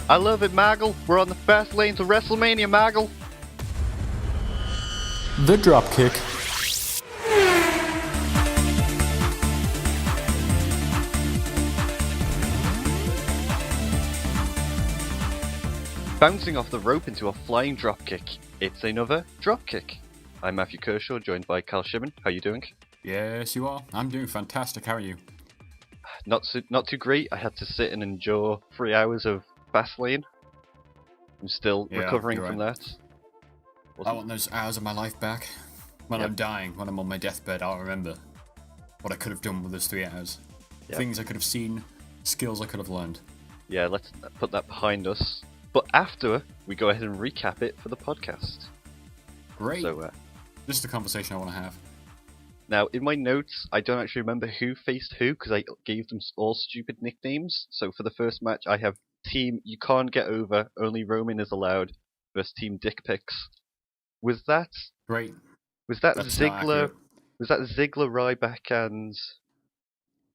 I love it, Maggle. We're on the Fastlane to Wrestlemania, Maggle. The Dropkick. Bouncing off the rope into a flying dropkick. It's another dropkick. I'm Matthew Kershaw, joined by Carl Shimon. How you doing? Yes, you are. I'm doing fantastic. How are you? Not too great. I had to sit and endure 3 hours of Fastlane. I'm still recovering from that. I want those hours of my life back. When Yep. I'm dying, when I'm on my deathbed, I'll remember what I could have done with those 3 hours. Yep. Things I could have seen, skills I could have learned. Yeah, let's put that behind us. But after, we go ahead and recap it for the podcast. Great. So, this is the conversation I want to have. now, in my notes, I don't actually remember who faced who, because I gave them all stupid nicknames. So for the first match, I have Team You Can't Get Over, Only Roman Is Allowed, versus Team Dick Pics. Was that Great. Was that That's not Ziggler? accurate. Was that Ziggler, Ryback, and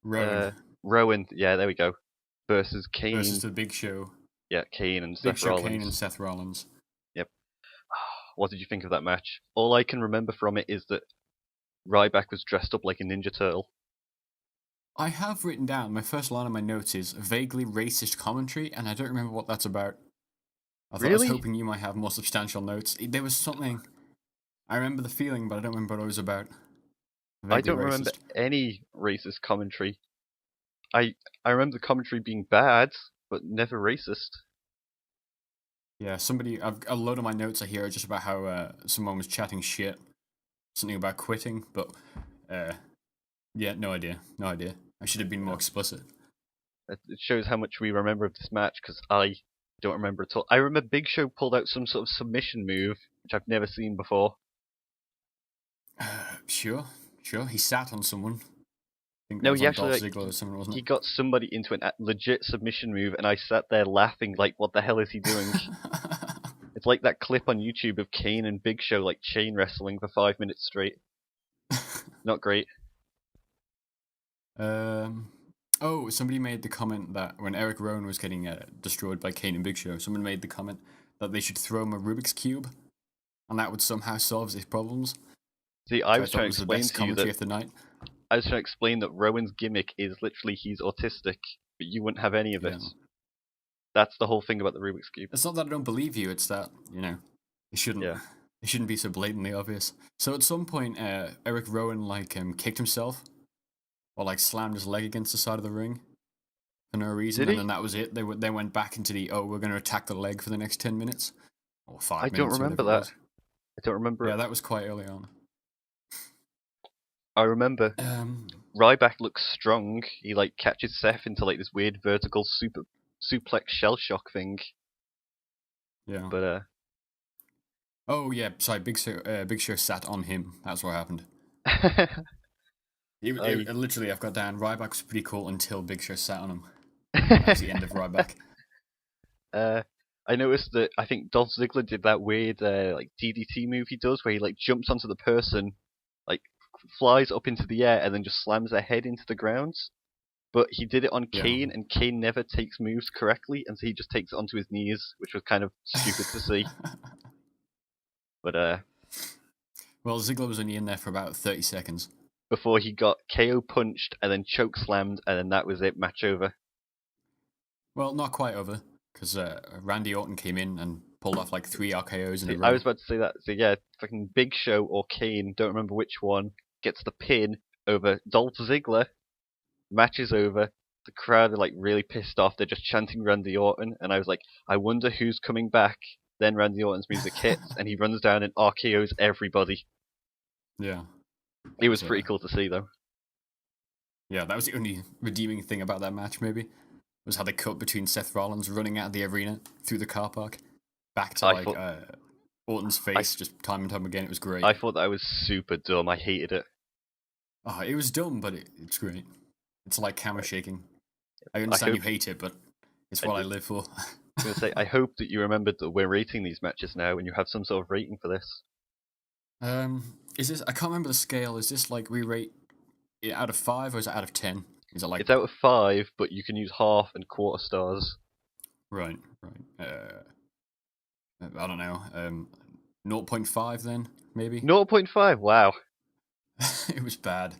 Rowan Rowan? Yeah, there we go. Versus Kane. versus the Big Show. Yeah, Kane and Big Seth Show, Rollins. Kane and Seth Rollins. Yep. What did you think of that match? All I can remember from it is that Ryback was dressed up like a Ninja Turtle. I have written down, my first line of my notes is vaguely racist commentary, and I don't remember what that's about. I was Really? hoping you might have more substantial notes. There was something... I remember the feeling, but I don't remember what it was about. I Vaguely don't racist. remember any racist commentary. I remember the commentary being bad, but never racist. Yeah, a load of my notes I hear are just about how someone was chatting shit. Something about quitting, but... yeah, no idea. I should have been more explicit. It shows how much we remember of this match, because I don't remember at all. I remember Big Show pulled out some sort of submission move, which I've never seen before. Sure. He sat on someone. I think No, that was he on actually, Dolph like, Ziggler or someone, wasn't He it? got somebody into a legit submission move, and I sat there laughing like, what the hell is he doing? It's like that clip on YouTube of Kane and Big Show like chain wrestling for 5 minutes straight. Not great. Oh, somebody made the comment that when Erick Rowan was getting destroyed by Kane and Big Show, someone made the comment that they should throw him a Rubik's Cube, and that would somehow solve his problems. See, I So was thought trying it was to the explain best to you commentary that of the night. I was trying to explain that Rowan's gimmick is literally he's autistic, but you wouldn't have any of it. Yeah. That's the whole thing about the Rubik's Cube. It's not that I don't believe you; it's that it shouldn't be so blatantly obvious. So at some point, Erick Rowan kicked himself, or slammed his leg against the side of the ring for no reason, Did and he? then that was it. They went back into we're going to attack the leg for the next 10 minutes or 5 I minutes. don't remember whatever it that. was. I don't remember Yeah, it. that was quite early on. I remember Um, Ryback looks strong. He catches Seth into this weird vertical suplex shell shock thing. yeah. But Oh yeah, sorry. Big Show sat on him. That's what happened. Literally, I've got down. Ryback was pretty cool until Big Show sat on him. That's the end of Ryback. I noticed that I think Dolph Ziggler did that weird DDT move he does, where he jumps onto the person, flies up into the air, and then just slams their head into the ground. But he did it on Yeah. Kane, and Kane never takes moves correctly, and so he just takes it onto his knees, which was kind of stupid to see. But Well, Ziggler was only in there for about 30 seconds. before he got KO punched and then choke slammed, and then that was it, match over. Well, not quite over, because Randy Orton came in and pulled off 3 RKOs in a See, row. I was about to say that. So yeah, fucking Big Show or Kane, don't remember which one, gets the pin over Dolph Ziggler. Match is over. The crowd are really pissed off. They're just chanting Randy Orton, and I was like, I wonder who's coming back. Then Randy Orton's music hits, and he runs down and RKOs everybody. Yeah. It was pretty cool to see, though. Yeah, that was the only redeeming thing about that match, maybe. Was how they cut between Seth Rollins running out of the arena through the car park back to Orton's face just time and time again. It was great. I thought that was super dumb. I hated it. Oh, it was dumb, but it's great. It's like camera shaking. I understand you hate it, but it's what I live for. I was going to say, I hope that you remembered that we're rating these matches now, and you have some sort of rating for this. Is this? I can't remember the scale. Is this we rate it out of 5 or is it out of 10? Is it It's out of 5, but you can use half and quarter stars. Right. I don't know. 0.5 then, maybe? 0.5, wow. It was bad.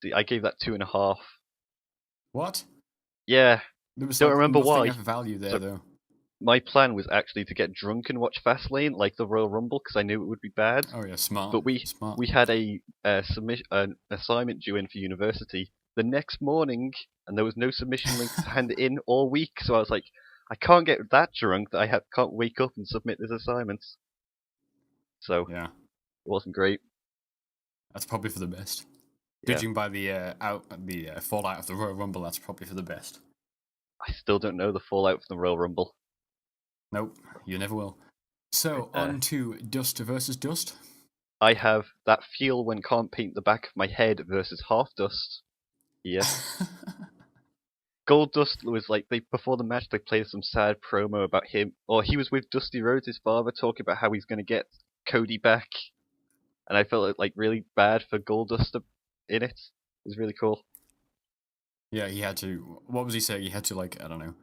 See, I gave that 2.5. What? Yeah, There was don't like remember nothing why. of value there, So though. my plan was actually to get drunk and watch Fastlane, like the Royal Rumble, because I knew it would be bad. Oh yeah, smart. But we had an assignment due in for university the next morning, and there was no submission link to hand it in all week. So I was like, I can't get that drunk that can't wake up and submit this assignment. So Yeah, it wasn't great. that's probably for the best. Yeah, Judging by the fallout of the Royal Rumble, that's probably for the best. I still don't know the fallout from the Royal Rumble. Nope, you never will. So on to Dust versus Dust. I have that feel when can't paint the back of my head versus Half Dust. Yeah. Goldust was like before the match they played some sad promo about him, or he was with Dusty Rhodes, his father, talking about how he's going to get Cody back, and I felt like really bad for Goldust in it. It was really cool. Yeah, he had to. What was he saying? He had to like I don't know,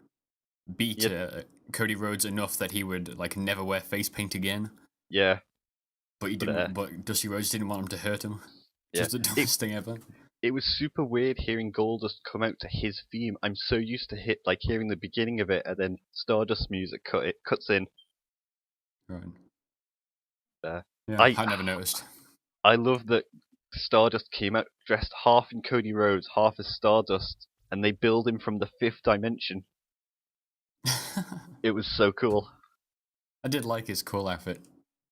beat Cody Rhodes enough that he would like never wear face paint again. Yeah, But he didn't. But Dusty Rhodes didn't want him to hurt him. yeah. Just the dumbest thing ever. It was super weird hearing Goldust come out to his theme. I'm so used to hearing the beginning of it and then Stardust music cuts in. Right. Yeah, I never noticed. I love that Stardust came out dressed half in Cody Rhodes, half as Stardust, and they build him from the fifth dimension. It was so cool. I did like his cool outfit.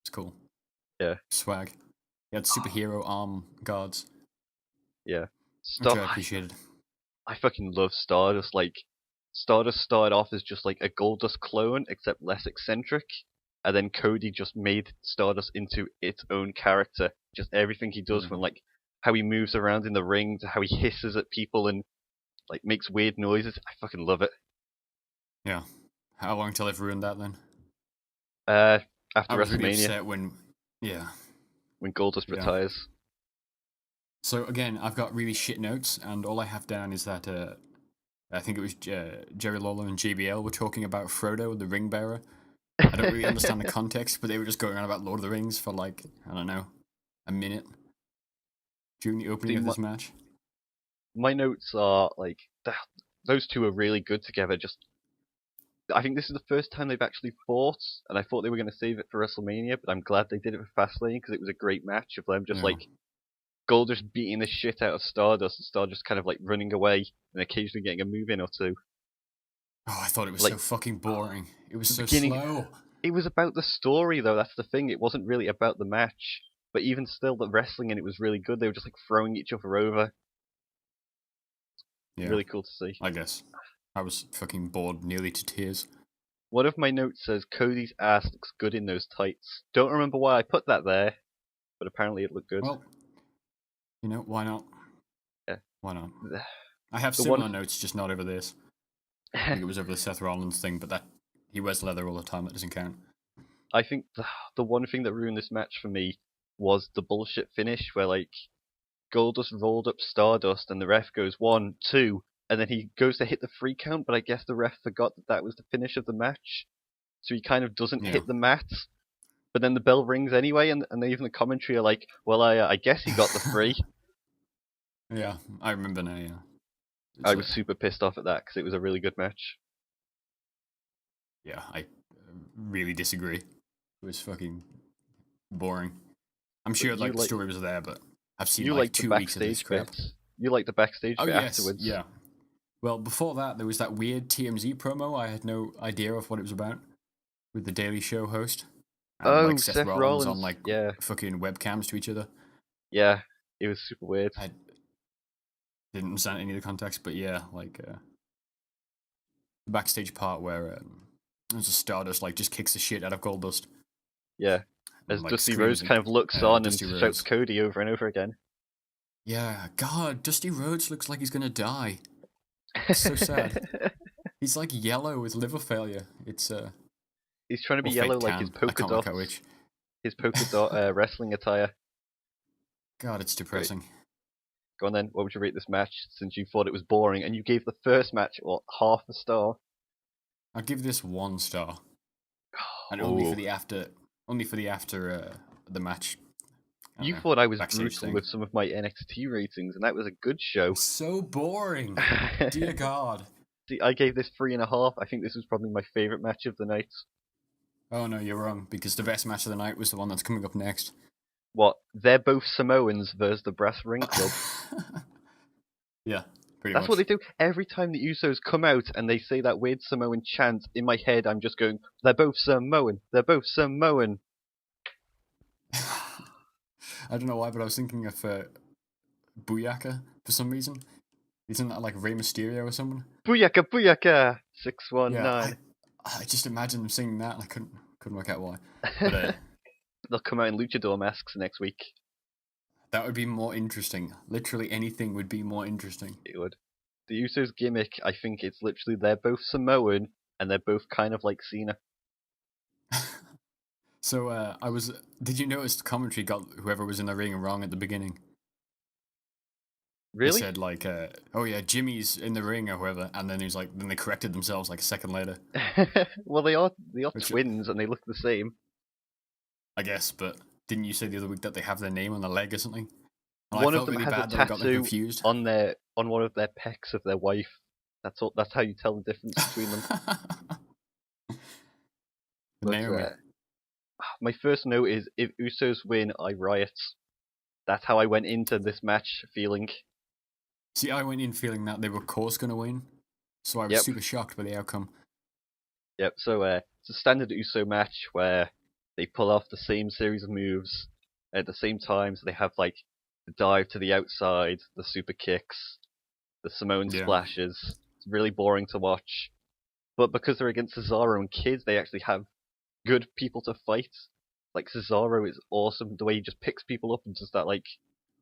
It's cool. Yeah. Swag. He had superhero arm guards. Yeah. Which I appreciated. I fucking love Stardust. Like, Stardust started off as just like a Goldust clone, except less eccentric. And then Cody just made Stardust into its own character. Just everything he does, from like how he moves around in the ring to how he hisses at people and like makes weird noises. I fucking love it. Yeah. How long till they've ruined that then? After I was WrestleMania, really upset when Goldust retires. So again, I've got really shit notes, and all I have down is that I think it was Jerry Lawler and JBL were talking about Frodo, the ring bearer. I don't really understand the context, but they were just going on about Lord of the Rings for like, I don't know, a minute during the opening of this match. My notes are like, those two are really good together. I think this is the first time they've actually fought, and I thought they were going to save it for WrestleMania, but I'm glad they did it for Fastlane because it was a great match of them just like Goldust beating the shit out of Stardust and Stardust kind of like running away and occasionally getting a move in or two. Oh, I thought it was so fucking boring. It was so slow. It was about the story though, that's the thing. It wasn't really about the match. But even still, the wrestling in it was really good. They were just like throwing each other over. Yeah. Really cool to see. I guess. I was fucking bored nearly to tears. One of my notes says Cody's ass looks good in those tights. Don't remember why I put that there, but apparently it looked good. Well, you know, why not? Yeah. Why not? I have similar notes, just not over this. I think it was over the Seth Rollins thing, but that he wears leather all the time, that doesn't count. I think the one thing that ruined this match for me was the bullshit finish where like Goldust rolled up Stardust and the ref goes 1, 2, and then he goes to hit the 3 count, but I guess the ref forgot that was the finish of the match, so he kind of doesn't hit the mat. But then the bell rings anyway, and even the commentary are like, "Well, I guess he got the 3." Yeah, I remember now. Yeah, I was super pissed off at that because it was a really good match. Yeah, I really disagree. It was fucking boring. I'm sure like the story was there, but I've seen like 2 weeks of this crap. You like the backstage bit afterwards? Yeah. Well, before that, there was that weird TMZ promo. I had no idea of what it was about with the Daily Show host. And, like Seth Rollins on like fucking webcams to each other. Yeah, it was super weird. I didn't understand any of the context, but yeah, like the backstage part where there's a Stardust like just kicks the shit out of Goldust. Yeah, as Dusty Rhodes kind of looks on and shouts Cody over and over again. Yeah, God, Dusty Rhodes looks like he's gonna die. It's so sad. He's like yellow with liver failure. It's he's trying to be yellow like his polka dot. His polka dot wrestling attire. God, it's depressing. Great. Go on then. What would you rate this match? Since you thought it was boring and you gave the first match half a star. I'll give this 1 star, and only for the after the match. You thought I was backstage brutal thing. with some of my NXT ratings, and that was a good show. So boring. Dear God. See, I gave this 3.5. I think this was probably my favorite match of the night. Oh no, you're wrong, because the best match of the night was the one that's coming up next. What? They're both Samoans versus the Brass Ring Club. Yeah, pretty That's much. what they do. Every time the Usos come out and they say that weird Samoan chant, in my head I'm just going, they're both Samoan. They're both Samoan. I don't know why, but I was thinking of Booyaka for some reason. Isn't that like Rey Mysterio or someone? Booyaka, booyaka! 619. Yeah, I just imagine them singing that, and I couldn't work out why. But They'll come out in luchador masks next week. that would be more interesting. Literally anything would be more interesting. It would. The Usos gimmick, I think it's literally they're both Samoan and they're both kind of like Cena. So did you notice the commentary got whoever was in the ring wrong at the beginning? Really? He said like, oh yeah, Jimmy's in the ring or whoever, and then then they corrected themselves like a second later. Well, they are twins and they look the same. I guess, but didn't you say the other week that they have their name on the leg or something? And One I of felt them really has bad a that I got them tattoo confused. on one of their pecs of their wife. That's how you tell the difference between them. Naomi. My first note is if Usos win, I riot. That's how I went into this match feeling. See, I went in feeling that they were of course going to win, so I was super shocked by the outcome. Yep, so it's a standard Uso match where they pull off the same series of moves at the same time. So they have like the dive to the outside, the super kicks, the Samoan splashes. It's really boring to watch. But because they're against Cesaro and Kid, they actually have good people to fight. Like Cesaro is awesome, the way he just picks people up and does that like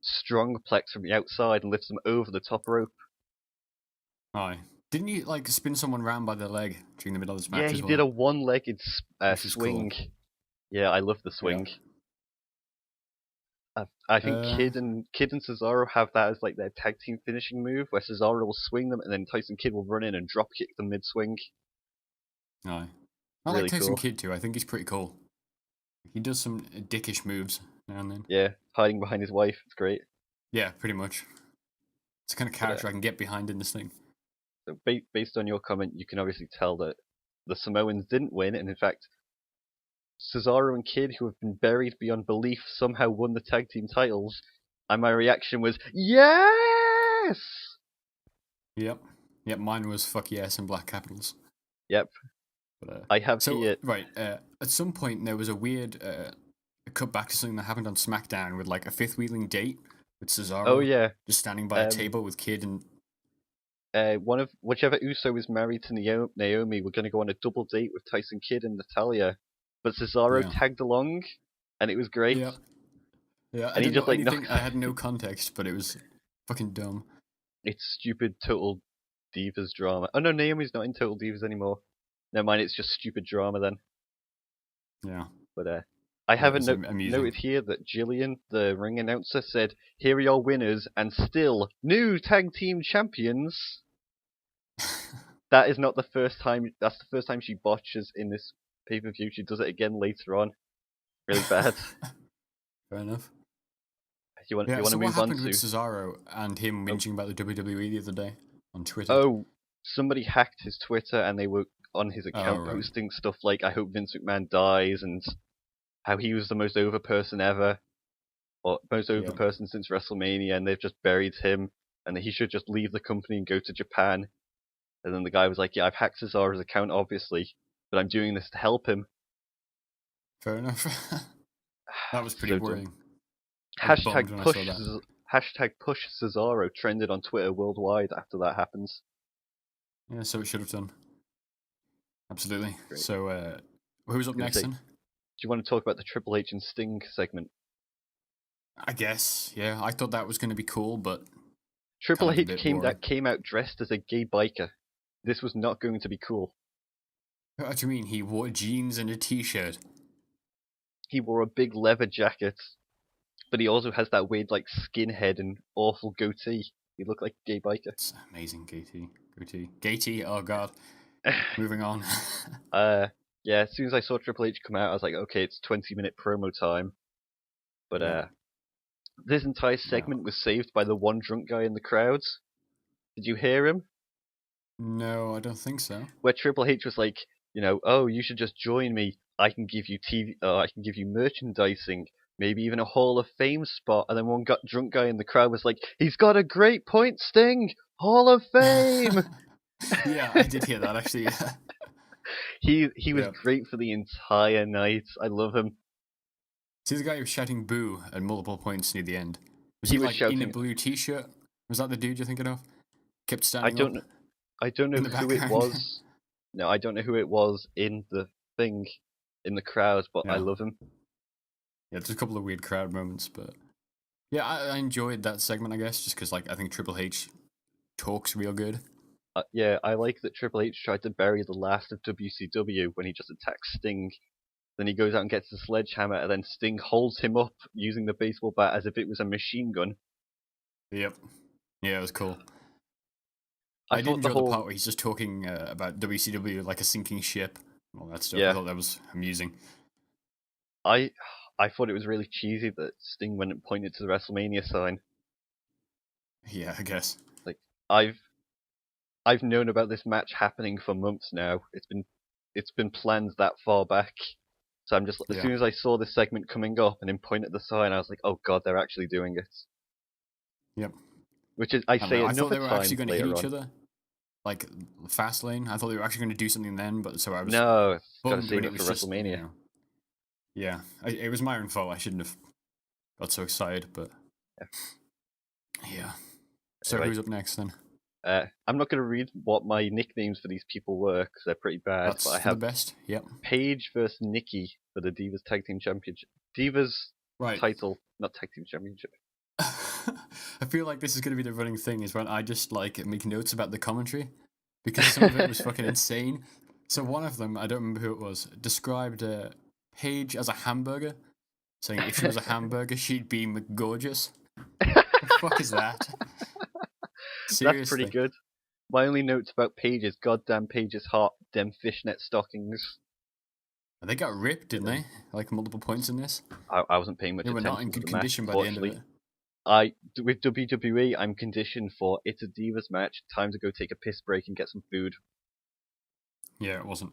strong plex from the outside and lifts them over the top rope. Aye. Didn't you like spin someone round by their leg during the middle of this match? Yeah, he did a one-legged swing. Cool. Yeah, I love the swing. Yeah. I think Kid and Cesaro have that as like their tag team finishing move, where Cesaro will swing them and then Tyson Kidd will run in and drop kick them mid-swing. Aye. I really like Tyson cool. Kidd too. I think he's pretty cool. He does some dickish moves now and then. Yeah, hiding behind his wife. It's great. Yeah, pretty much. It's the kind of character I can get behind in this thing. So based on your comment, you can obviously tell that the Samoans didn't win, and in fact, Cesaro and Kidd, who have been buried beyond belief, somehow won the tag team titles, and my reaction was, yes! Yep, mine was fuck yes in black capitals. Yep. But, I have right, at some point there was a weird cut back to something that happened on SmackDown with like a fifth wheeling date with Cesaro. Oh yeah. Just standing by a table with Kidd and whichever Uso is married to Naomi, we're going to go on a double date with Tyson Kidd and Natalia. But Cesaro tagged along, and it was great. Yeah, and I didn't know anything. I had no context, but it was fucking dumb. It's stupid Total Divas drama. Oh no, Naomi's not in Total Divas anymore. Never mind, it's just stupid drama then. Yeah. But I have noted here that Jillian, the ring announcer, said, "Here are your winners, and still new tag team champions." That is not the first time. That's the first time she botches in this pay-per-view. She does it again later on. Really bad. Fair enough. You want to move on to... what happened with Cesaro and him whinging about the WWE the other day on Twitter? Oh, somebody hacked his Twitter and they were on his account posting stuff like, "I hope Vince McMahon dies," and how he was the most over person ever, or most over person since WrestleMania, and they've just buried him, and that he should just leave the company and go to Japan. And then the guy was like, "Yeah, I've hacked Cesaro's account, obviously, but I'm doing this to help him." Fair enough. That was pretty worrying. Hashtag push Cesaro trended on Twitter worldwide after that happens. Yeah, so it should have done. Absolutely. Great. So, who's up next then? Do you want to talk about the Triple H and Sting segment? I guess, yeah. I thought that was going to be cool, but Triple H came out dressed as a gay biker. This was not going to be cool. What do you mean? He wore jeans and a t-shirt. He wore a big leather jacket, but he also has that weird like skinhead and awful goatee. He looked like a gay biker. It's amazing goatee. Goatee, oh god. Moving on. Yeah, as soon as I saw Triple H come out, I was like, okay, it's 20-minute promo time. But this entire segment was saved by the one drunk guy in the crowd. Did you hear him? No, I don't think so. Where Triple H was like, oh, you should just join me. I can give you TV. I can give you merchandising. Maybe even a Hall of Fame spot. And then one drunk guy in the crowd was like, he's got a great point, Sting. Hall of Fame. Yeah, I did hear that actually. Yeah. He was great for the entire night. I love him. See the guy who was shouting "boo" at multiple points near the end. Was he like shouting... in a blue T-shirt? Was that the dude you're thinking of? Kept standing up. I don't know who it was. No, I don't know who it was in the thing, in the crowd, but I love him. Yeah, there's a couple of weird crowd moments, but yeah, I enjoyed that segment, I guess, just because like I think Triple H talks real good. Yeah, I like that Triple H tried to bury the last of WCW when he just attacks Sting. Then he goes out and gets the sledgehammer, and then Sting holds him up using the baseball bat as if it was a machine gun. Yep. Yeah, it was cool. I did enjoy the part where he's just talking about WCW like a sinking ship, all that stuff. Yeah. I thought that was amusing. I thought it was really cheesy that Sting went and pointed to the WrestleMania sign. Yeah, I guess. Like I've known about this match happening for months now. It's been planned that far back. So I'm just, as soon as I saw this segment coming up and him point at the sign, I was like, oh god, they're actually doing it. Yep. Which is, I thought they were actually going to hit each other. Like, Fastlane. I thought they were actually going to do something then, but so I was... No, it's got to save it for WrestleMania. Yeah, it was my own fault. I shouldn't have got so excited, but... Yeah. So anyway, who's up next then? I'm not going to read what my nicknames for these people were, because they're pretty bad. That's but I have the best, yep. Paige versus Nikki for the Divas Tag Team Championship. Divas title, not Tag Team Championship. I feel like this is going to be the running thing, is when I just like make notes about the commentary, because some of it was fucking insane. So one of them, I don't remember who it was, described Paige as a hamburger, saying if she was a hamburger, she'd be gorgeous. What the fuck is that? Seriously. That's pretty good. My only notes about Paige is goddamn Paige's hot, dem fishnet stockings. They got ripped, didn't they? Like multiple points in this. I wasn't paying much attention. They were not in good condition by the end of it. With WWE, I'm conditioned for it's a Divas match, time to go take a piss break and get some food. Yeah, it wasn't.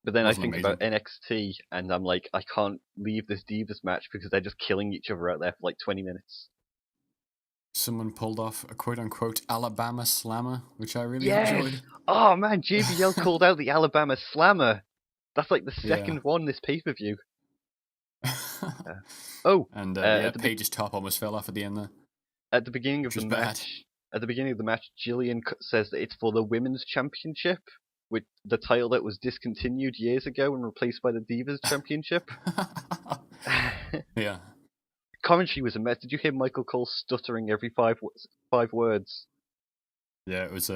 But then I think about NXT, and I'm like, I can't leave this Divas match because they're just killing each other out there for like 20 minutes. Someone pulled off a quote-unquote Alabama Slammer, which I really enjoyed. Oh man, JBL called out the Alabama Slammer. That's like the second one this pay-per-view. And Paige's top almost fell off at the end there. At the beginning of the match, Jillian says that it's for the Women's Championship, with the title that was discontinued years ago and replaced by the Divas Championship. Yeah. Commentary was a mess. Did you hear Michael Cole stuttering every five words? Yeah, it was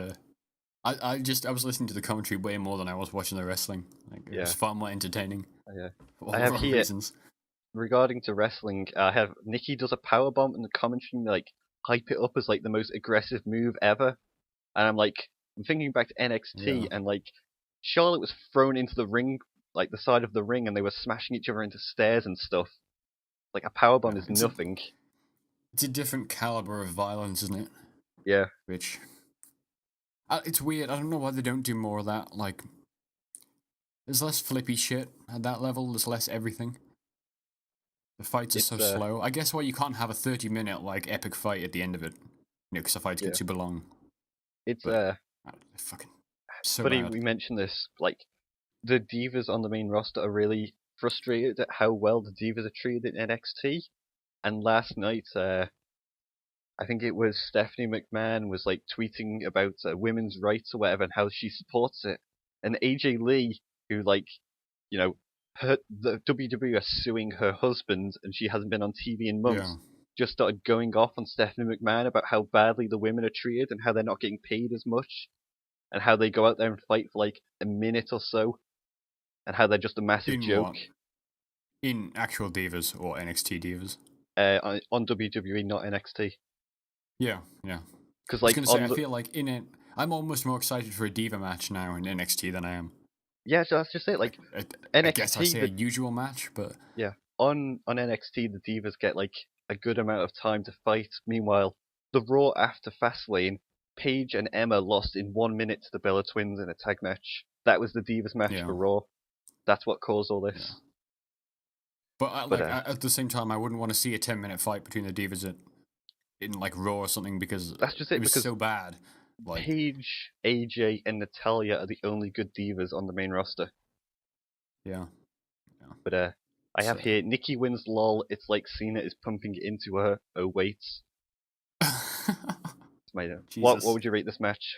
I was listening to the commentary way more than I was watching the wrestling. Like, it was far more entertaining. Yeah. I have here reasons. Regarding to wrestling, I have Nikki does a powerbomb and the commentary like hype it up as like the most aggressive move ever. And I'm thinking back to NXT and like Charlotte was thrown into the ring, like the side of the ring, and they were smashing each other into stairs and stuff. Like a powerbomb is nothing. It's a different caliber of violence, isn't it? Yeah. Which it's weird. I don't know why they don't do more of that. Like, there's less flippy shit at that level. There's less everything. The fights are so slow. I guess why you can't have a 30-minute like epic fight at the end of it, because the fights get super long. It's fucking so funny bad. We mentioned this. Like, the divas on the main roster are really frustrated at how well the divas are treated in NXT. And last night, I think it was Stephanie McMahon was like tweeting about women's rights or whatever and how she supports it. And AJ Lee, who the WWE are suing her husband and she hasn't been on TV in months, just started going off on Stephanie McMahon about how badly the women are treated and how they're not getting paid as much, and how they go out there and fight for like a minute or so, and how they're just a massive joke. What? In actual divas or NXT divas? On WWE, not NXT. Yeah. Because like I feel like in it, I'm almost more excited for a Diva match now in NXT than I am. Yeah, so that's just it. Like I guess I NXT, say a usual match, but yeah, on NXT the Divas get like a good amount of time to fight. Meanwhile, the Raw after Fastlane, Paige and Emma lost in 1 minute to the Bella Twins in a tag match. That was the Divas match yeah, for Raw. That's what caused all yeah. this. But But at the same time, I wouldn't want to see a 10-minute fight between the Divas in like Raw or something because that's just it it was because so bad. Like, Paige, AJ, and Natalia are the only good Divas on the main roster. yeah, yeah. But I have So. here Nikki wins. Lol. It's like Cena is pumping it into her. Oh wait, it's my what Jesus. would you rate this match?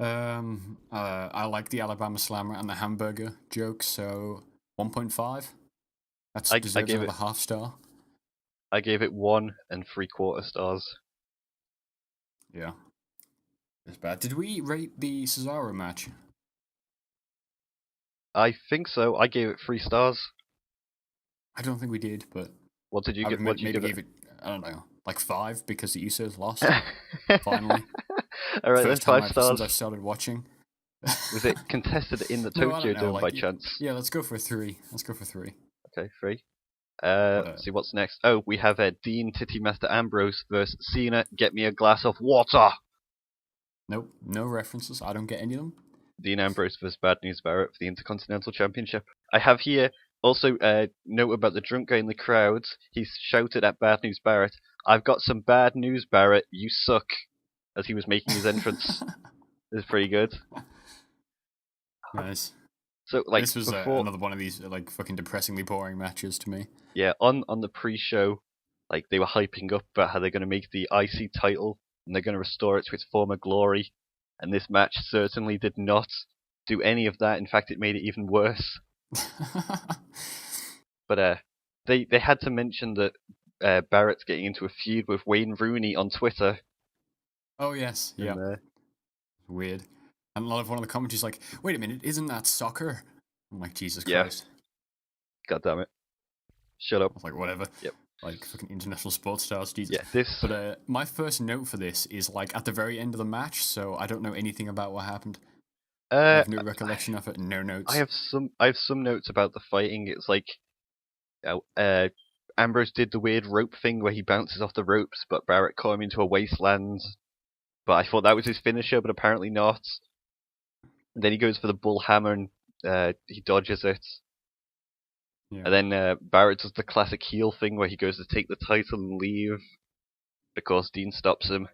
I like the Alabama Slammer and the hamburger joke, so 1.5. That I deserves gave another it half star. 1 3/4 stars. Yeah, it's bad. Did we rate the Cesaro match? I think so. I gave it 3 stars. I don't think we did, but What did you I get? would What did you maybe give give it, I don't know, like 5 because the Usos lost. it? Finally. All right, then First time 5 stars. since I've started watching. Was it contested in the No, I don't Tokyo know. Dome by Like, chance? yeah, let's go for 3. Let's go for 3. Okay, 3. But, See what's next. Oh, we have Dean Titty Master Ambrose versus Cena. Get me a glass of water. nope, no references. I don't get any of them. Dean Ambrose versus Bad News Barrett for the Intercontinental Championship. I have here also a note about the drunk guy in the crowds. He shouted at Bad News Barrett, "I've got some bad news, Barrett. You suck," as he was making his entrance. This is pretty good. Nice. So, like, This was before, another one of these like fucking depressingly boring matches to me. yeah, on the pre-show, like they were hyping up about how they're going to make the IC title and they're going to restore it to its former glory, and this match certainly did not do any of that. In fact, it made it even worse. But they had to mention that Barrett's getting into a feud with Wayne Rooney on Twitter. Oh yes, yeah. And Weird. And a lot of one of the commentaries like, "Wait a minute, isn't that soccer?" I'm like, Jesus yeah, Christ. God damn it, shut up. I was like, whatever. Yep. Like fucking international sports stars, Jesus. Yeah, this. But my first note for this is like at the very end of the match, so I don't know anything about what happened. I have no recollection of it, no notes. I have some notes about the fighting. It's like Ambrose did the weird rope thing where he bounces off the ropes, but Barrett caught him into a wasteland. But I thought that was his finisher, but apparently not. And then he goes for the bull hammer and he dodges it. Yeah. And then Barrett does the classic heel thing where he goes to take the title and leave because Dean stops him.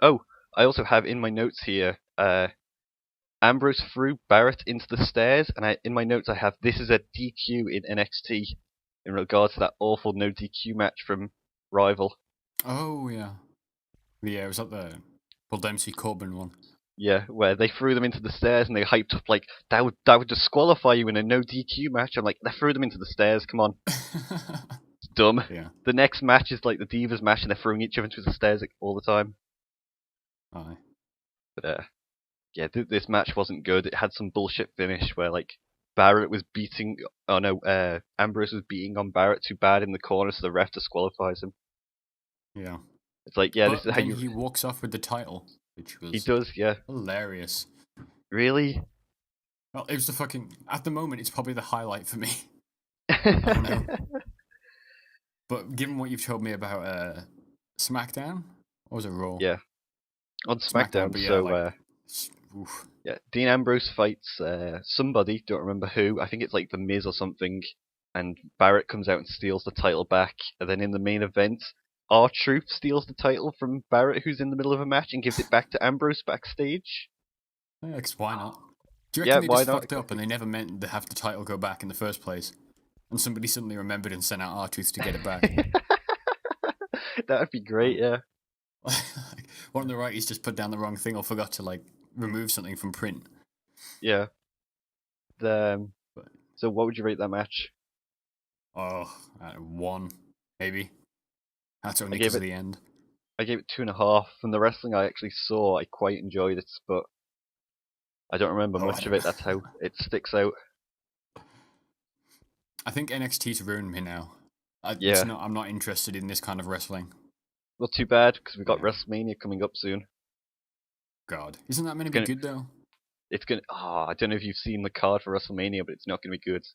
Oh, I also have in my notes here Ambrose threw Barrett into the stairs, and in my notes I have this is a DQ in NXT in regards to that awful no DQ match from Rival. Oh yeah. Yeah, it was at the Paul Dempsey Corbin one. Yeah, where they threw them into the stairs and they hyped up like that would disqualify you in a no DQ match. I'm like, they threw them into the stairs. Come on, it's dumb. Yeah. The next match is like the Divas match, and they're throwing each other into the stairs all the time. Aye. But yeah, this match wasn't good. It had some bullshit finish where like Barrett was beating. Oh no, Ambrose was beating on Barrett too bad in the corner, so the ref disqualifies him. Yeah. It's like, yeah, But this is how then you. he walks off with the title, which was He does, yeah. hilarious. Really? Well, it was the fucking. At the moment, it's probably the highlight for me. I don't know. But given what you've told me about SmackDown, or was it Raw? Yeah. On SmackDown, but yeah, so like, oof. yeah, Dean Ambrose fights somebody, don't remember who. I think it's like The Miz or something. And Barrett comes out and steals the title back. And then in the main event, R-Truth steals the title from Barrett, who's in the middle of a match, and gives it back to Ambrose backstage. Yeah, 'cause why not? Do you Yeah, reckon they why just not? fucked up and they never meant to have the title go back in the first place? And somebody suddenly remembered and sent out R-Truth to get it back. That would be great, yeah. Like, one of the writers just put down the wrong thing or forgot to like remove something from print. Yeah. So what would you rate that match? Oh, 1 maybe. That's only I gave because of it- the end. I gave it 2.5. From the wrestling I actually saw, I quite enjoyed it, but I don't remember much of it. That's how it sticks out. I think NXT's ruined me now. Yeah. I'm not interested in this kind of wrestling. Not too bad, because we've got Yeah. WrestleMania coming up soon. God, isn't that meant to be Gonna, good though? it's gonna. I don't know if you've seen the card for WrestleMania, but it's not gonna be good.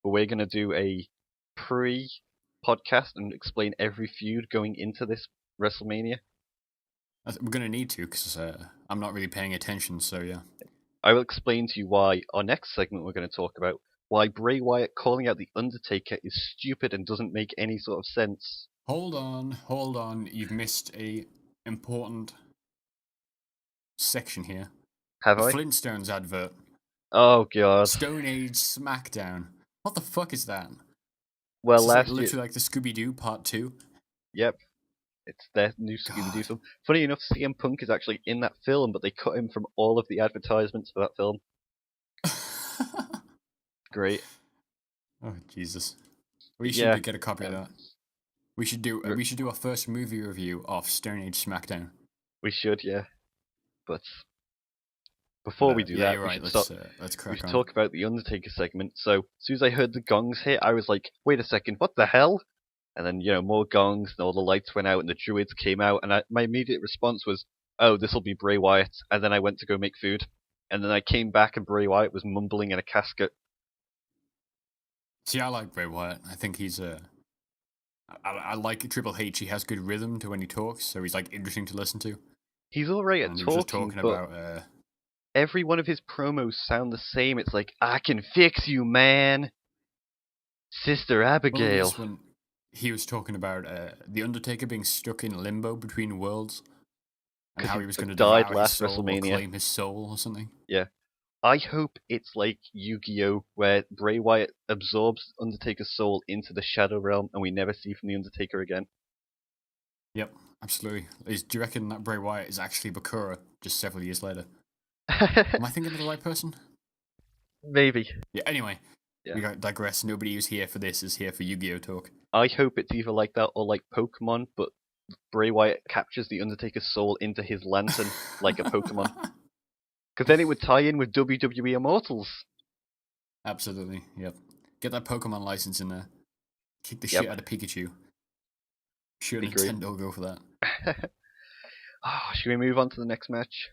But we're gonna do a pre-podcast and explain every feud going into this WrestleMania. We're gonna need to, because I'm not really paying attention. So yeah. I will explain to you why our next segment we're going to talk about why Bray Wyatt calling out the Undertaker is stupid and doesn't make any sort of sense. Hold on. You've missed a important section here. Have The I? Flintstones advert. Oh god. Stone Age SmackDown. What the fuck is that? Well, This is like last year. literally like the Scooby Doo Part 2. Yep. It's their new Scooby-Doo film. Funny enough, CM Punk is actually in that film, but they cut him from all of the advertisements for that film. Great. Oh Jesus. We should get a copy of that. We should do our first movie review of Stone Age SmackDown. We should, yeah. But before we do that, you're right. Let's crack on. We should talk about the Undertaker segment. So, as soon as I heard the gongs hit, I was like, wait a second, what the hell? And then, more gongs, and all the lights went out, and the druids came out, and my immediate response was, oh, this'll be Bray Wyatt. And then I went to go make food. And then I came back, and Bray Wyatt was mumbling in a casket. See, I like Bray Wyatt. I think he's I like Triple H. He has good rhythm to when he talks, so he's like interesting to listen to. He's alright at talking, but about every one of his promos sound the same. It's like, I can fix you, man. Sister Abigail. Well, when he was talking about the Undertaker being stuck in limbo between worlds, and how he was going to die last WrestleMania, or claim his soul or something. Yeah. I hope it's like Yu-Gi-Oh, where Bray Wyatt absorbs Undertaker's soul into the Shadow Realm, and we never see from the Undertaker again. Yep, absolutely. Do you reckon that Bray Wyatt is actually Bakura just several years later? Am I thinking of the right person? Maybe. Yeah. Anyway, we got digress. Nobody who's here for this is here for Yu-Gi-Oh talk. I hope it's either like that or like Pokemon, but Bray Wyatt captures the Undertaker's soul into his lantern like a Pokemon. Because then it would tie in with WWE Immortals. Absolutely, yep. Get that Pokemon license in there. Kick the shit out of Pikachu. Sure, Nintendo will go for that. Should we move on to the next match?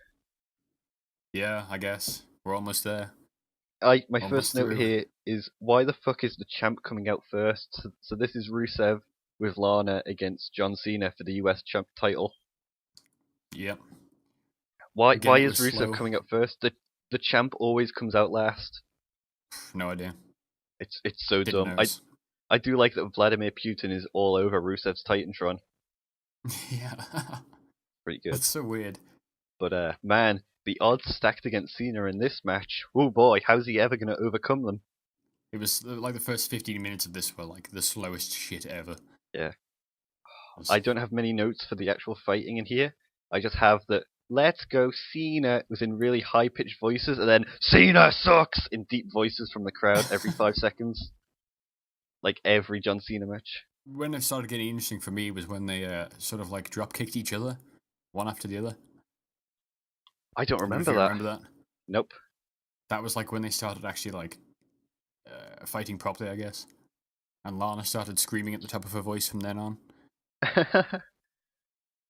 Yeah, I guess. We're almost there. My first note here is, why the fuck is the champ coming out first? So this is Rusev with Lana against John Cena for the US champ title. Yep. Why is Rusev coming out first? The champ always comes out last. No idea. It's so dumb. I do like that Vladimir Putin is all over Rusev's Titantron. Yeah. Pretty good. That's so weird. But man, the odds stacked against Cena in this match. Oh boy, how's he ever going to overcome them? It was like the first 15 minutes of this were like the slowest shit ever. Yeah. I don't have many notes for the actual fighting in here. I just have that "Let's go Cena" was in really high-pitched voices, and then "Cena sucks" in deep voices from the crowd every 5 seconds. Like every John Cena match. When it started getting interesting for me was when they sort of like drop-kicked each other, one after the other. I don't remember that. Remember that? Nope. That was like when they started actually like fighting properly, I guess. And Lana started screaming at the top of her voice from then on.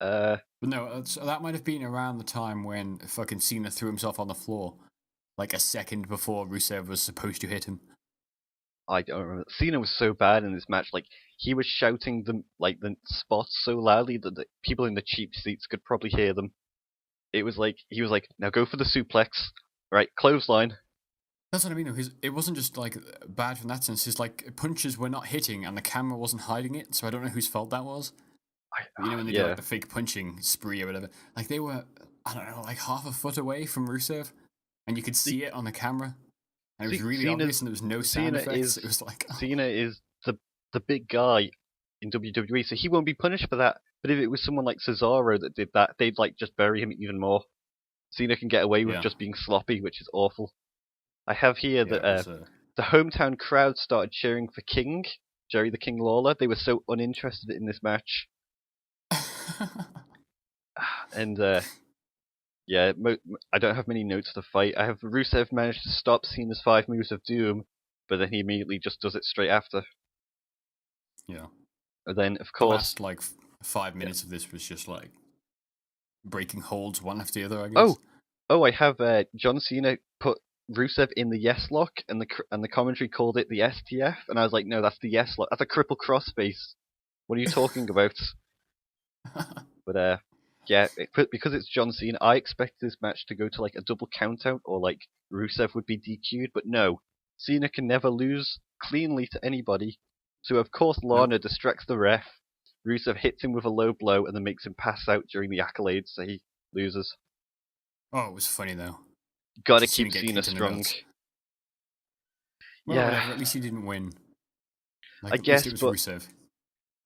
But no, so that might have been around the time when fucking Cena threw himself on the floor, like a second before Rusev was supposed to hit him. I don't remember. Cena was so bad in this match. Like, he was shouting the spots so loudly that the people in the cheap seats could probably hear them. It was like, he was like, now go for the suplex. Right, clothesline. That's what I mean. It wasn't just like bad from that sense. His like punches were not hitting, and the camera wasn't hiding it. So I don't know whose fault that was. When they do like the fake punching spree or whatever, like they were, I don't know, like half a foot away from Rusev, and you could see it on the camera, and it was really obvious, and there was no sound effects. It was like Cena is the big guy in WWE, so he won't be punished for that. But if it was someone like Cesaro that did that, they'd like just bury him even more. Cena can get away with just being sloppy, which is awful. I have here that the hometown crowd started cheering for King, Jerry the King Lawler. They were so uninterested in this match. And I don't have many notes to fight. I have Rusev managed to stop Cena's 5 moves of doom, but then he immediately just does it straight after. Yeah. And then, of course, the last, like 5 minutes of this was just like breaking holds one after the other, I guess. Oh, I have John Cena put Rusev in the Yes Lock, and the commentary called it the STF, and I was like, no, that's the Yes Lock. That's a cripple crossface. What are you talking about? But yeah, because it's John Cena, I expect this match to go to like a double countout, or like Rusev would be DQ'd, but no. Cena can never lose cleanly to anybody. So of course Lana distracts the ref. Rusev hits him with a low blow and then makes him pass out during the accolades, so he loses. Oh, it was funny though. Gotta keep Cena strong. Well, whatever, at least he didn't win. I guess, at least it was Rusev.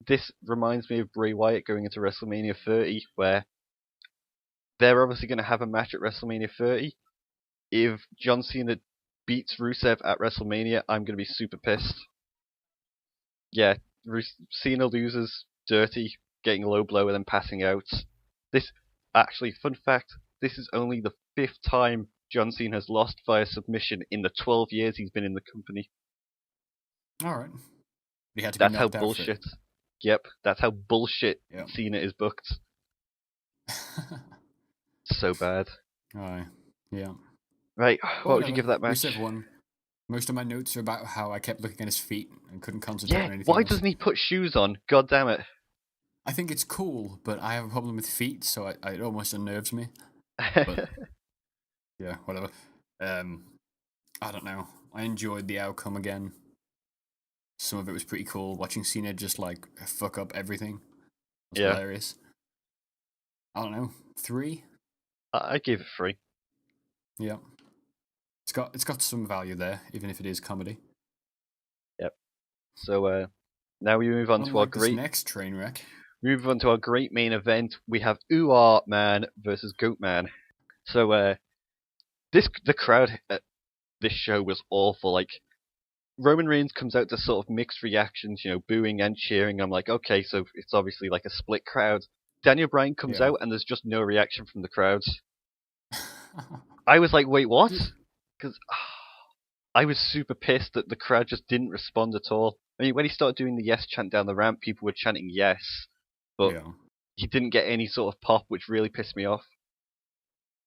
This reminds me of Bray Wyatt going into WrestleMania 30, where they're obviously going to have a match at WrestleMania 30. If John Cena beats Rusev at WrestleMania, I'm going to be super pissed. Yeah, Cena loses dirty, getting a low blow and then passing out. Actually, fun fact, this is only the 5th time John Cena has lost via submission in the 12 years he's been in the company. Alright. That's how bullshit. Yep, that's how bullshit Cena is booked. So bad. Alright, yeah. Right, what would you give that match? Rusev won. Most of my notes are about how I kept looking at his feet and couldn't concentrate on anything why else. doesn't he put shoes on? God damn it. I think it's cool, but I have a problem with feet, so it almost unnerves me. But, yeah, whatever. I don't know. I enjoyed the outcome again. Some of it was pretty cool. Watching Cena just like fuck up everything was hilarious. I don't know, 3? I gave it 3. Yeah, it's got some value there, even if it is comedy. Yep. So now we move on to our great next train wreck. We move on to our great main event. We have Ooh Man versus Goat Man. So the crowd at this show was awful. Like, Roman Reigns comes out to sort of mixed reactions, booing and cheering. I'm like, okay, so it's obviously like a split crowd. Daniel Bryan comes out and there's just no reaction from the crowd. I was like, wait, what? Because I was super pissed that the crowd just didn't respond at all. I mean, when he started doing the yes chant down the ramp, people were chanting yes, but he didn't get any sort of pop, which really pissed me off.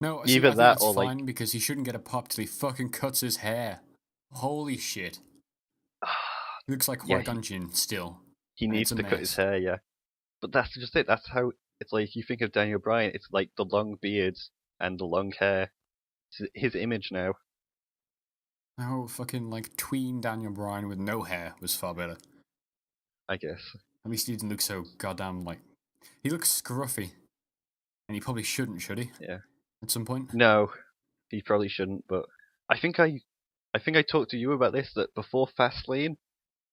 No, either that or fine, because he shouldn't get a pop till he fucking cuts his hair. Holy shit. He looks like Qui-Gon Jinn still. He needs to cut his hair, yeah. But that's just it. That's how it's like. You think of Daniel Bryan, it's like the long beards and the long hair. It's his image now. No, fucking like tween Daniel Bryan with no hair was far better. I guess. At least he didn't look so goddamn like. He looks scruffy, and he probably shouldn't, should he? Yeah. At some point. No, he probably shouldn't. But I think I talked to you about this, that before Fastlane,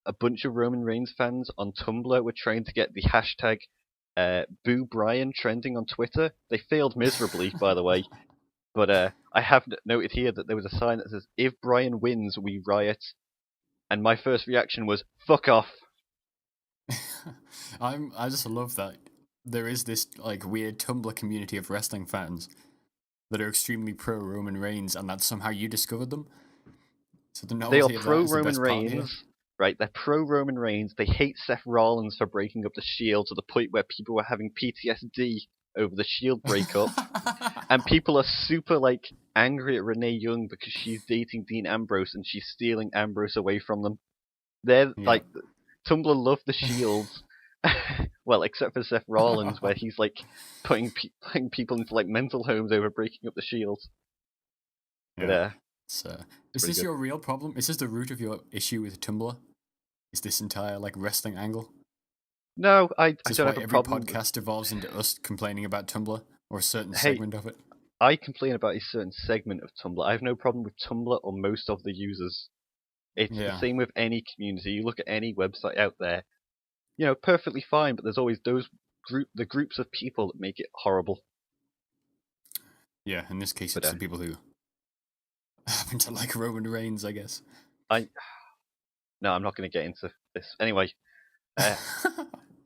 a bunch of Roman Reigns fans on Tumblr were trying to get the hashtag Boo Bryan trending on Twitter. They failed miserably, by the way. But I have noted here that there was a sign that says, "If Bryan wins, we riot." And my first reaction was, "Fuck off." I just love that there is this like weird Tumblr community of wrestling fans that are extremely pro Roman Reigns, and that somehow you discovered them. So they are pro Roman Reigns, right? They're pro Roman Reigns. They hate Seth Rollins for breaking up the Shield to the point where people were having PTSD over the Shield breakup, and people are super like angry at Renee Young because she's dating Dean Ambrose and she's stealing Ambrose away from them. They're like, Tumblr love the Shield. Well, except for Seth Rollins, where he's like putting people into like mental homes over breaking up the Shield. Yeah. But, is this your real problem? Is this the root of your issue with Tumblr? Is this entire like wrestling angle? No, I don't have a problem. Every podcast evolves into us complaining about Tumblr or a certain segment of it. I complain about a certain segment of Tumblr. I have no problem with Tumblr or most of the users. It's the same with any community. You look at any website out there, perfectly fine, but there's always the groups of people that make it horrible. Yeah, in this case, it's the people who happen to like Roman Reigns, I guess. No, I'm not going to get into this. Anyway, I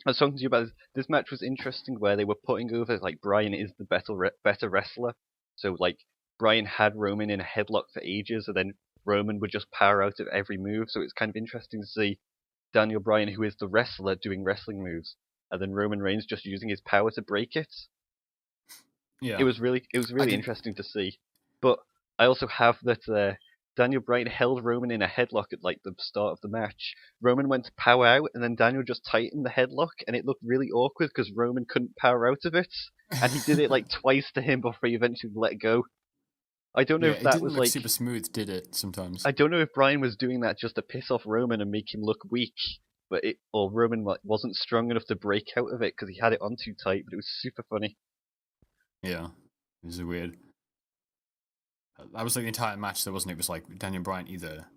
was talking to you about this match was interesting, where they were putting over like Bryan is the better wrestler. So like Bryan had Roman in a headlock for ages, and then Roman would just power out of every move. So it's kind of interesting to see Daniel Bryan, who is the wrestler, doing wrestling moves. and then Roman Reigns just using his power to break it. Yeah. It was really interesting to see. But I also have that Daniel Bryan held Roman in a headlock at like the start of the match. Roman went to power out, and then Daniel just tightened the headlock, and it looked really awkward because Roman couldn't power out of it, and he did it like twice to him before he eventually let go. I don't know Yeah, if it that didn't was look like super smooth, did it? Sometimes. I don't know if Bryan was doing that just to piss off Roman and make him look weak, or Roman like wasn't strong enough to break out of it because he had it on too tight. But it was super funny. Yeah, it was weird. That was like the entire match, though, wasn't it? It was like Daniel Bryan either,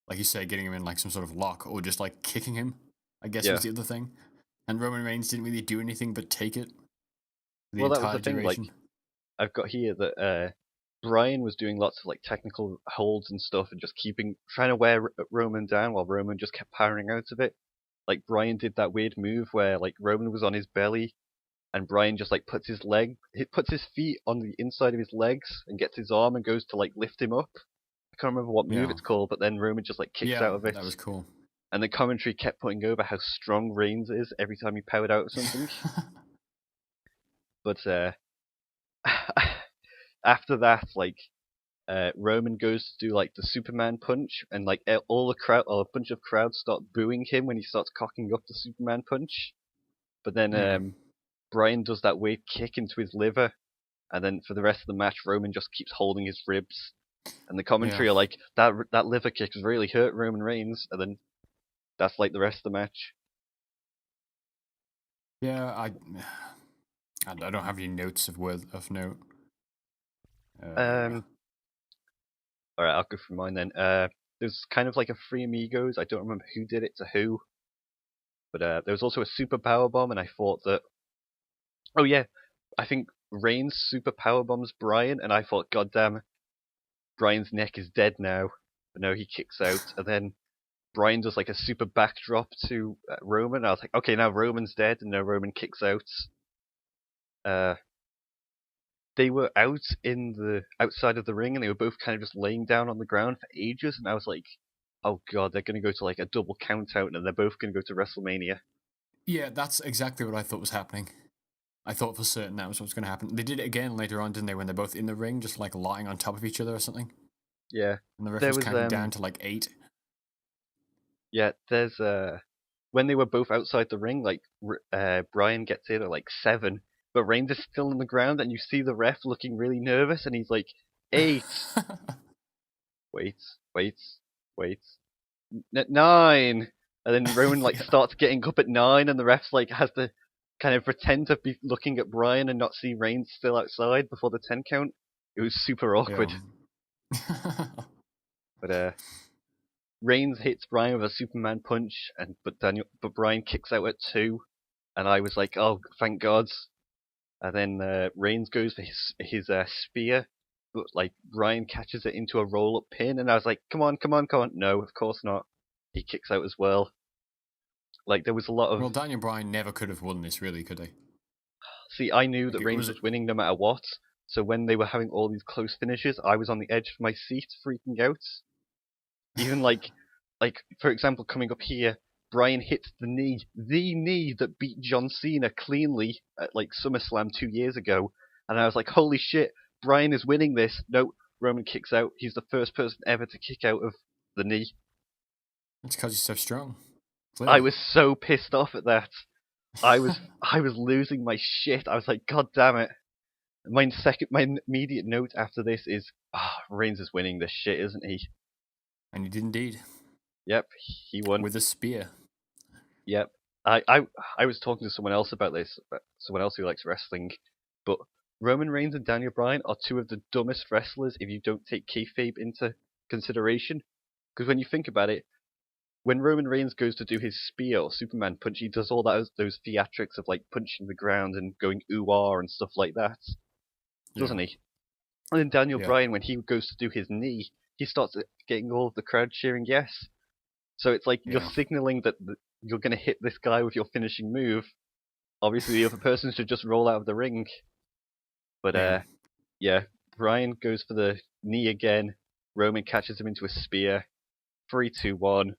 like you say, getting him in like some sort of lock, or just like kicking him. I guess Yeah. was the other thing. And Roman Reigns didn't really do anything but take it for the Well, that was the entire thing. Like duration. I've got here that Bryan was doing lots of like technical holds and stuff, and just trying to wear Roman down while Roman just kept powering out of it. Like Bryan did that weird move where like Roman was on his belly, and Bryan just like puts his feet on the inside of his legs and gets his arm and goes to like lift him up. I can't remember what move Yeah. it's called, but then Roman just like kicks out of it. That was cool. And the commentary kept putting over how strong Reigns is every time he powered out of something. But after that, like Roman goes to do like the Superman punch, and like all the crowd, or a bunch of crowds start booing him when he starts cocking up the Superman punch. But then Bryan does that weird kick into his liver, and then for the rest of the match, Roman just keeps holding his ribs. And the commentary are like, that liver kick has really hurt Roman Reigns, and then that's like the rest of the match. Yeah, I don't have any notes of note. Alright, I'll go through mine then. There's kind of like a Three Amigos. I don't remember who did it to who. But there was also a super power bomb, and I thought that. Oh yeah, I think Reigns super power bombs Bryan, and I thought, goddamn, Bryan's neck is dead now. But no, he kicks out, and then Bryan does like a super backdrop to Roman. I was like, okay, now Roman's dead, and now Roman kicks out. They were outside of the ring, and they were both kind of just laying down on the ground for ages, and I was like, oh god, they're gonna go to like a double count out, and they're both gonna go to WrestleMania. Yeah, that's exactly what I thought was happening. I thought for certain that was what's going to happen. They did it again later on, didn't they? When they're both in the ring, just like lying on top of each other or something. Yeah, And the ref there was was counting down to like 8. yeah, there's when they were both outside the ring, like Bryan gets in at like 7, but Reigns is still on the ground, and you see the ref looking really nervous, and he's like 8. wait, wait, wait, 9, and then Roman like starts getting up at 9, and the ref's like has to kind of pretend to be looking at Bryan and not see Reigns still outside before the 10 count. It was super awkward. But Reigns hits Bryan with a Superman punch, but Bryan kicks out at 2, and I was like, oh, thank God. And then Reigns goes for his spear, but like Bryan catches it into a roll up pin, and I was like, come on, come on, come on. No, of course not. He kicks out as well. Like there was a lot of. Well, Daniel Bryan never could have won this, really, could he? See, I knew Like, that Reigns was winning no matter what. So when they were having all these close finishes, I was on the edge of my seat, freaking out. Even like for example, coming up here, Bryan hits the knee that beat John Cena cleanly at like SummerSlam 2 years ago, and I was like, holy shit, Bryan is winning this. No, Roman kicks out. He's the first person ever to kick out of the knee. It's because he's so strong. I Clearly. was so pissed off at that. I was losing my shit. I was like, god damn it. My immediate note after this is, Reigns is winning this shit, isn't he? And he did indeed. Yep, he won. With a spear. Yep. I was talking to someone else about this, someone else who likes wrestling, but Roman Reigns and Daniel Bryan are two of the dumbest wrestlers if you don't take kayfabe into consideration. Because when you think about it, when Roman Reigns goes to do his spear or Superman punch, he does all those theatrics of like punching the ground and going ooh-ah and stuff like that, doesn't he? And then Daniel Bryan, when he goes to do his knee, he starts getting all of the crowd cheering yes. So it's like you're signaling that you're going to hit this guy with your finishing move. Obviously, the other person should just roll out of the ring. But Bryan goes for the knee again. Roman catches him into a spear. 3, 2, 1.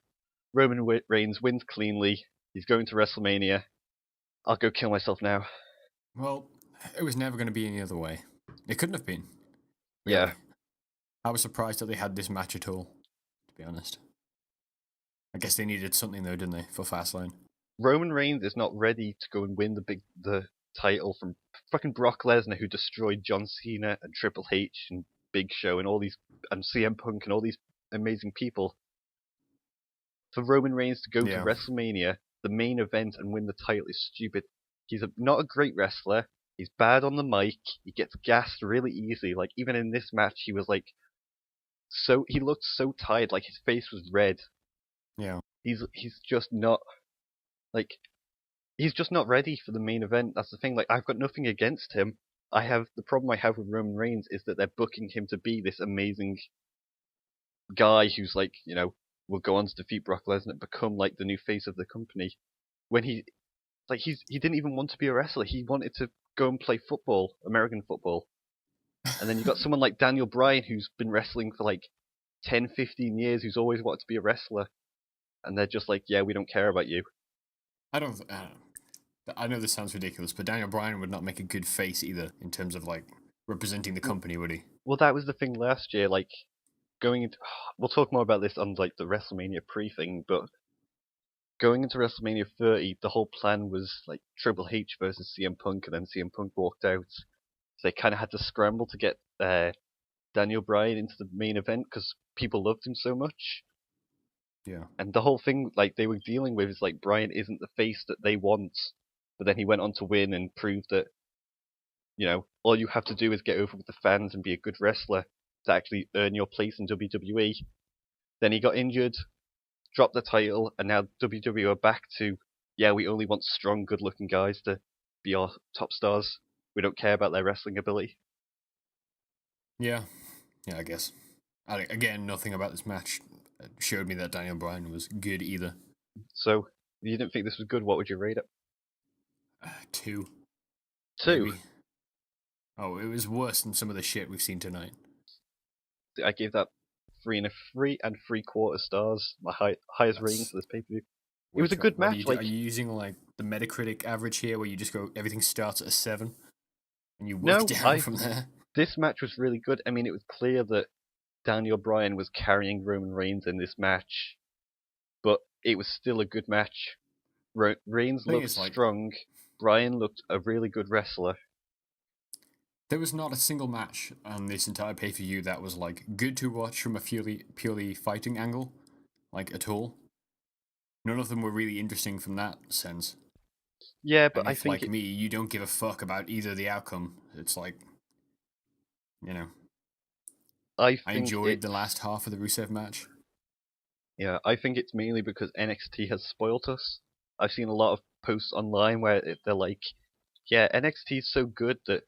Roman Reigns wins cleanly. He's going to WrestleMania. I'll go kill myself now. Well, it was never going to be any other way. It couldn't have been. Really. Yeah. I was surprised that they had this match at all, to be honest. I guess they needed something though, didn't they, for Fastlane? Roman Reigns is not ready to go and win the title from fucking Brock Lesnar, who destroyed John Cena and Triple H and Big Show and all these and CM Punk and all these amazing people. For Roman Reigns to go to Yeah. WrestleMania, the main event, and win the title is stupid. He's not a great wrestler. He's bad on the mic. He gets gassed really easy. Like even in this match, he was like he looked so tired. Like his face was red. Yeah. He's just not like he's just not ready for the main event. That's the thing. Like I've got nothing against him. The problem I have with Roman Reigns is that they're booking him to be this amazing guy who's like, will go on to defeat Brock Lesnar and become like the new face of the company. When he didn't even want to be a wrestler. He wanted to go and play football, American football. And then you got someone like Daniel Bryan who's been wrestling for like 10, 15 years, who's always wanted to be a wrestler. And they're just like, yeah, we don't care about you. I know this sounds ridiculous, but Daniel Bryan would not make a good face either in terms of like representing the company, would he? Well, that was the thing last year. Like going into, we'll talk more about this on like the WrestleMania pre-thing, but going into WrestleMania 30, the whole plan was like Triple H versus CM Punk, and then CM Punk walked out. So they kind of had to scramble to get Daniel Bryan into the main event because people loved him so much. Yeah. And the whole thing, like they were dealing with, is like Bryan isn't the face that they want. But then he went on to win and prove that, all you have to do is get over with the fans and be a good wrestler to actually earn your place in WWE. Then he got injured, dropped the title, and now WWE are back to, yeah, we only want strong, good-looking guys to be our top stars. We don't care about their wrestling ability. Yeah. Yeah, I guess. Again, nothing about this match showed me that Daniel Bryan was good either. So, if you didn't think this was good, what would you rate it? 2. 2. Maybe. Oh, it was worse than some of the shit we've seen tonight. I gave that 3 3/4 stars, my highest rating for this pay-per-view. It was a good match. Are you using like the Metacritic average here, where you just go everything starts at a 7 and you work down from there? This match was really good. I mean, it was clear that Daniel Bryan was carrying Roman Reigns in this match, but it was still a good match. Reigns looked strong. Bryan looked a really good wrestler. There was not a single match on this entire pay-per-view that was like good to watch from a purely fighting angle, like at all. None of them were really interesting from that sense. Yeah, but and I think like me, you don't give a fuck about either the outcome. It's like, I enjoyed the last half of the Rusev match. Yeah, I think it's mainly because NXT has spoilt us. I've seen a lot of posts online where they're like, yeah, NXT is so good that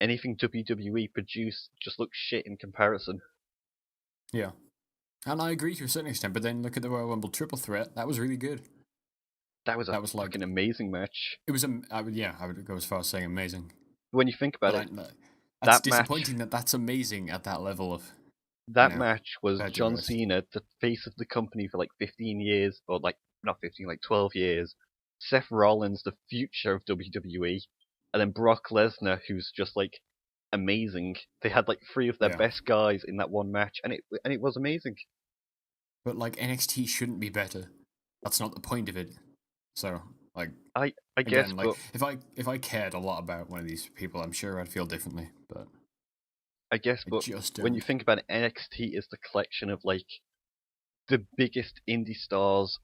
anything WWE produce just looks shit in comparison. Yeah. And I agree to a certain extent, but then look at the Royal Rumble triple threat. That was really good. That was like fucking amazing match. It was, I would go as far as saying amazing. When you think about it, that's disappointing that's amazing at that level of. That match was John Cena, the face of the company for like 15 years, or like, not 15, like 12 years. Seth Rollins, the future of WWE. And then Brock Lesnar, who's just like amazing. They had like 3 of their best guys in that one match, and it was amazing. But like NXT shouldn't be better. That's not the point of it. So like, I guess, like, if I cared a lot about one of these people, I'm sure I'd feel differently. But I guess, but when you think about it, NXT is the collection of like the biggest indie stars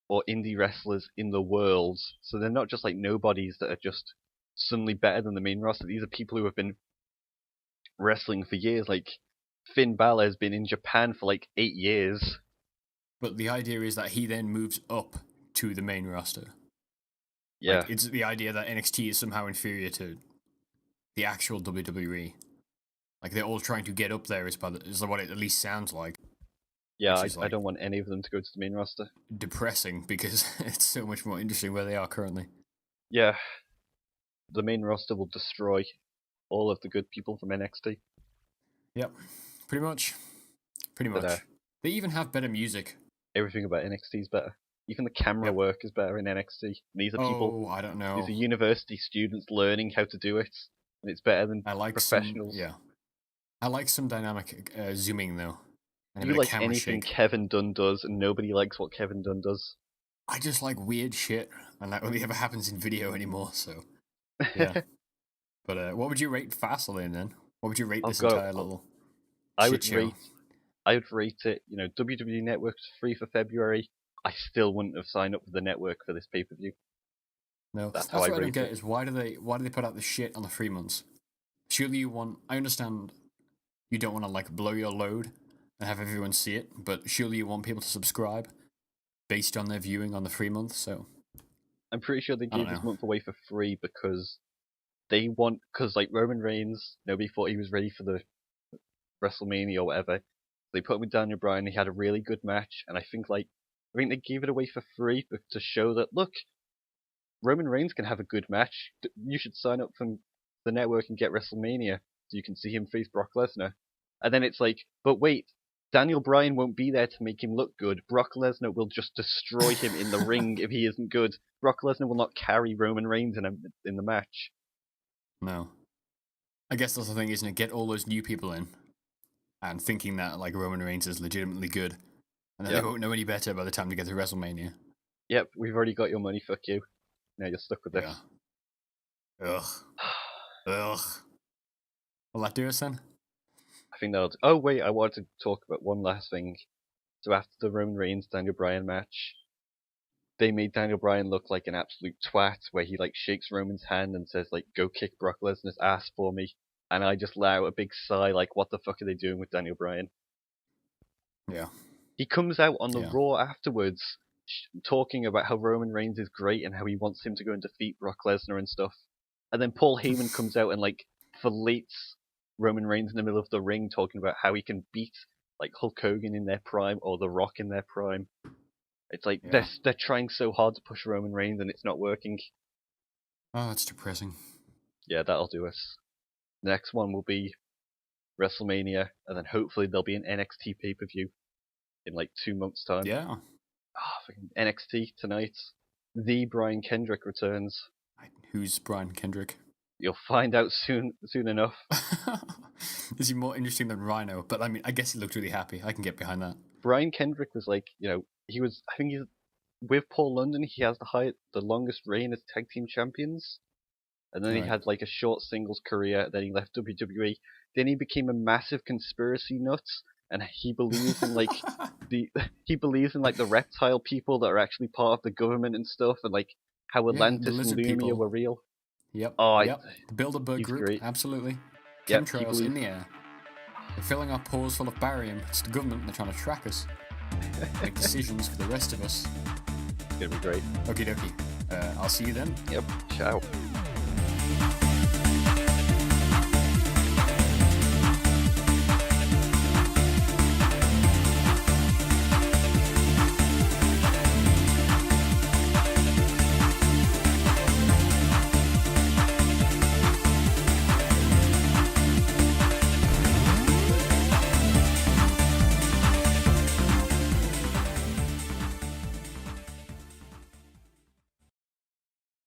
or indie wrestlers in the world. So they're not just like nobodies that are just suddenly better than the main roster. These are people who have been wrestling for years. Like Finn Balor has been in Japan for like 8 years. But the idea is that he then moves up to the main roster. Yeah. Like, it's the idea that NXT is somehow inferior to the actual WWE. Like, they're all trying to get up there is what it at least sounds like. Yeah, I don't want any of them to go to the main roster. Depressing, because it's so much more interesting where they are currently. Yeah. The main roster will destroy all of the good people from NXT. Yep. Pretty much. But, they even have better music. Everything about NXT is better. Even the camera work is better in NXT. These are people. I don't know. These are university students learning how to do it, and it's better than professionals. I like some dynamic zooming though. And You like anything Kevin Dunn does, and nobody likes what Kevin Dunn does. I just like weird shit, and that only ever happens in video anymore. So, yeah. But what would you rate Fastlane then? What would you rate this entire little? I would rate it. You know, WWE Network's free for February. I still wouldn't have signed up for the network for this pay-per-view. No, that's what I don't get. Is why do they put out the shit on the 3 months? Surely you want. I understand you don't want to like blow your load and have everyone see it, but surely you want people to subscribe based on their viewing on the 3 months. So I'm pretty sure they gave this month away for free because like Roman Reigns, nobody thought he was ready for the WrestleMania or whatever. They put him with Daniel Bryan. He had a really good match, and I think they gave it away for free to show that look, Roman Reigns can have a good match. You should sign up for the network and get WrestleMania so you can see him face Brock Lesnar. And then it's like, but wait, Daniel Bryan won't be there to make him look good. Brock Lesnar will just destroy him in the ring if he isn't good. Brock Lesnar will not carry Roman Reigns in the match. No. I guess that's the thing, isn't it? Get all those new people in and thinking that like Roman Reigns is legitimately good. And then they won't know any better by the time they get to WrestleMania. Yep, we've already got your money, fuck you. Now you're stuck with this. Ugh. Ugh. Will that do us then? I think that'll... Oh, wait, I wanted to talk about one last thing. So after the Roman Reigns-Daniel Bryan match, they made Daniel Bryan look like an absolute twat, where he like shakes Roman's hand and says like, go kick Brock Lesnar's ass for me. And I just let out a big sigh like, what the fuck are they doing with Daniel Bryan? Yeah. He comes out on the Raw afterwards talking about how Roman Reigns is great and how he wants him to go and defeat Brock Lesnar and stuff. And then Paul Heyman comes out and like fillets Roman Reigns in the middle of the ring talking about how he can beat like Hulk Hogan in their prime or The Rock in their prime. It's like they're trying so hard to push Roman Reigns and it's not working. Oh, it's depressing. Yeah, that'll do us. The next one will be WrestleMania, and then hopefully there'll be an NXT pay-per-view in like 2 months' time. Yeah. NXT tonight. The Brian Kendrick returns. Who's Brian Kendrick? You'll find out soon enough. Is he more interesting than Rhino? But I mean, I guess he looked really happy. I can get behind that. Brian Kendrick was like, I think he's with Paul London. He has the longest reign as tag team champions. And then he had like a short singles career. Then he left WWE. Then he became a massive conspiracy nut, and he believes in like the reptile people that are actually part of the government and stuff, and like how Atlantis and Lumia were real. Yep. The Bilderberg group, great. Absolutely. Chemtrails in the air. They're filling our pores full of barium. It's the government. They're trying to track us. Make decisions for the rest of us. It's gonna be great. Okie dokie. I'll see you then. Yep. Ciao.